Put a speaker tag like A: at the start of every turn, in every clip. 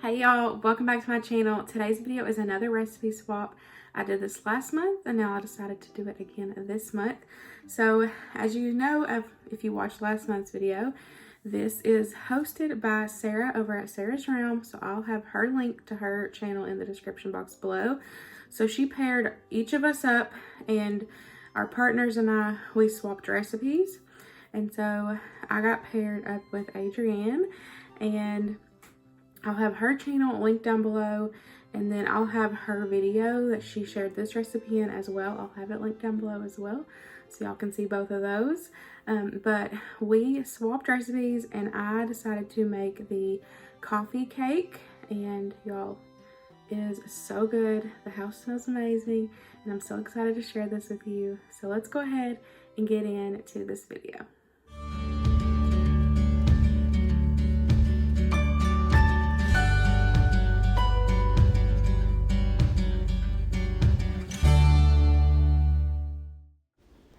A: Hey y'all, welcome back to my channel. Today's video is another recipe swap. I did this last month and now I decided to do it again this month. So as you know, if you watched last month's video, this is hosted by Sarah over at Sarah's Realm. So I'll have her link to her channel in the description box below. So she paired each of us up and our partners and I, we swapped recipes. And so I got paired up with Adrienne, and I'll have her channel linked down below, and then I'll have her video that she shared this recipe in as well. I'll have it linked down below as well, so y'all can see both of those. But we swapped recipes and I decided to make the coffee cake, and y'all, it is so good. The house smells amazing and I'm so excited to share this with you. So let's go ahead and get into this video.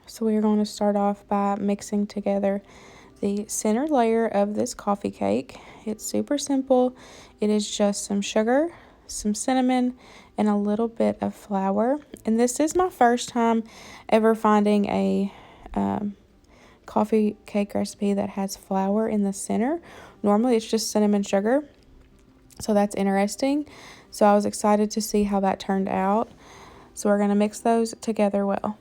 A: So we're going to start off by mixing together the center layer of this coffee cake. It's super simple. It is just some sugar, some cinnamon, and a little bit of flour. And this is my first time ever finding a coffee cake recipe that has flour in the center. Normally it's just cinnamon sugar. So that's interesting. So I was excited to see how that turned out. So we're going to mix those together well.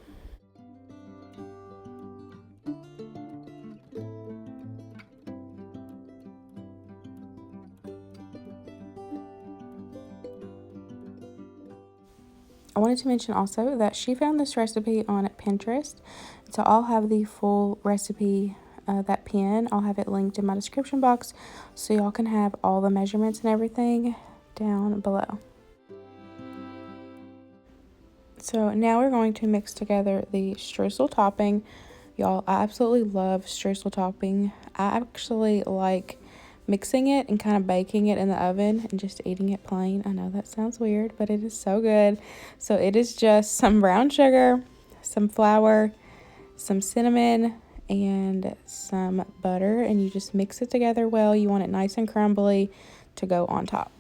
A: I wanted to mention also that she found this recipe on Pinterest. So I'll have the full recipe, that pin, I'll have it linked in my description box so y'all can have all the measurements and everything down below. So now we're going to mix together the streusel topping. Y'all, I absolutely love streusel topping. I actually like mixing it and kind of baking it in the oven and just eating it plain. I know that sounds weird, but it is so good. So it is just some brown sugar, some flour, some cinnamon, and some butter, and you just mix it together well. You want it nice and crumbly to go on top.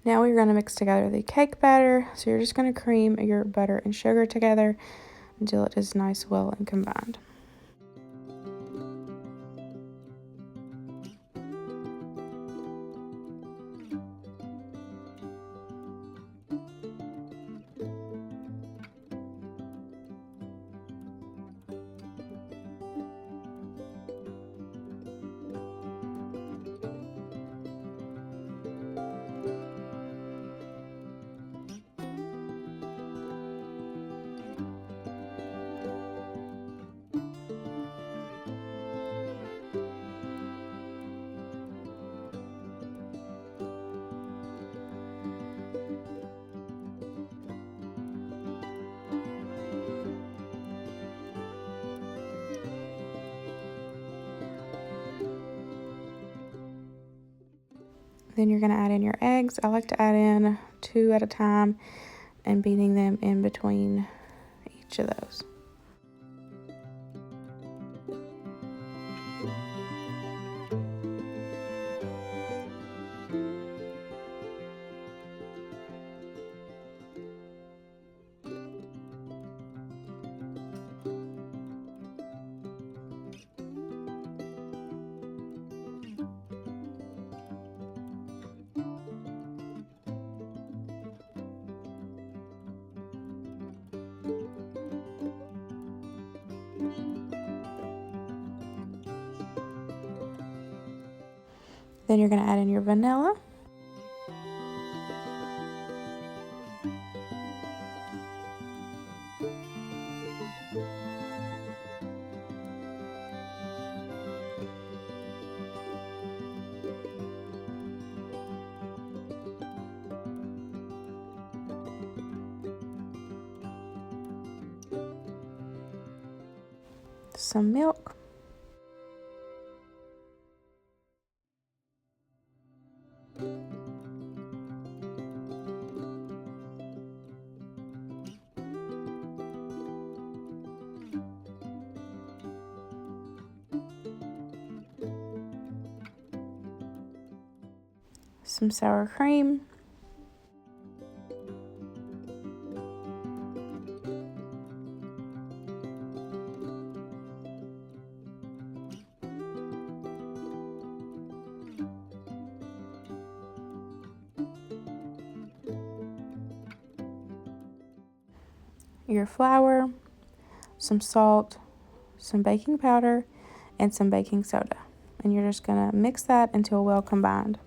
A: Now we're going to mix together the cake batter. So you're just going to cream your butter and sugar together until it is nice, well, and combined. Then you're going to add in your eggs. I like to add in 2 at a time and beating them in between each of those. Then you're going to add in your vanilla. Some milk. Some sour cream. Your flour, some salt, some baking powder, and some baking soda. And you're just going to mix that until well combined.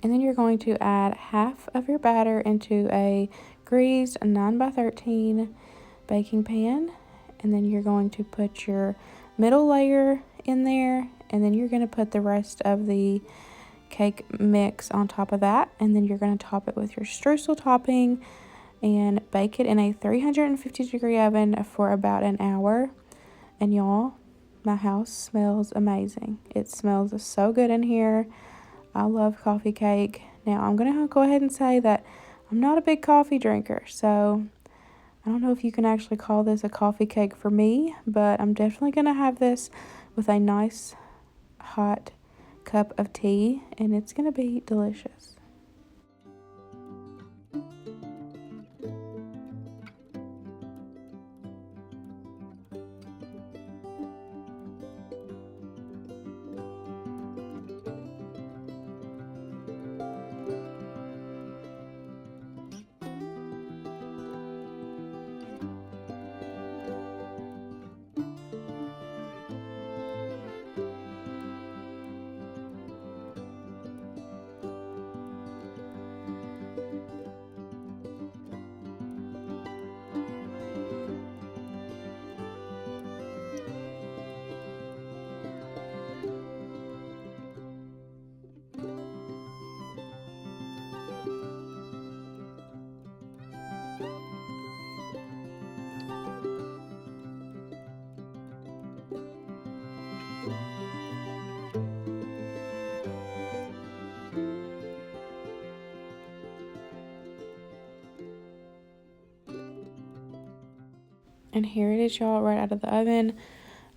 A: And then you're going to add half of your batter into a greased 9x13 baking pan. And then you're going to put your middle layer in there. And then you're going to put the rest of the cake mix on top of that. And then you're going to top it with your streusel topping and bake it in a 350-degree oven for about an hour. And y'all, my house smells amazing. It smells so good in here. I love coffee cake. Now, I'm going to go ahead and say that I'm not a big coffee drinker, so I don't know if you can actually call this a coffee cake for me, but I'm definitely going to have this with a nice hot cup of tea, and it's going to be delicious. And here it is, y'all, right out of the oven.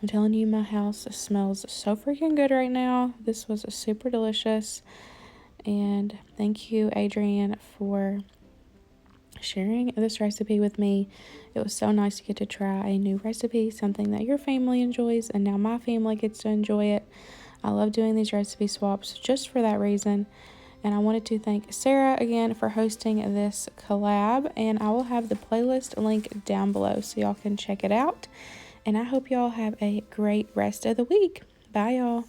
A: I'm telling you, my house smells so freaking good right now. This was super delicious. And thank you, Adrienne, for sharing this recipe with me. It was so nice to get to try a new recipe, something that your family enjoys, and now my family gets to enjoy it. I love doing these recipe swaps just for that reason. And I wanted to thank Sarah again for hosting this collab, and I will have the playlist link down below so y'all can check it out. And I hope y'all have a great rest of the week. Bye, y'all.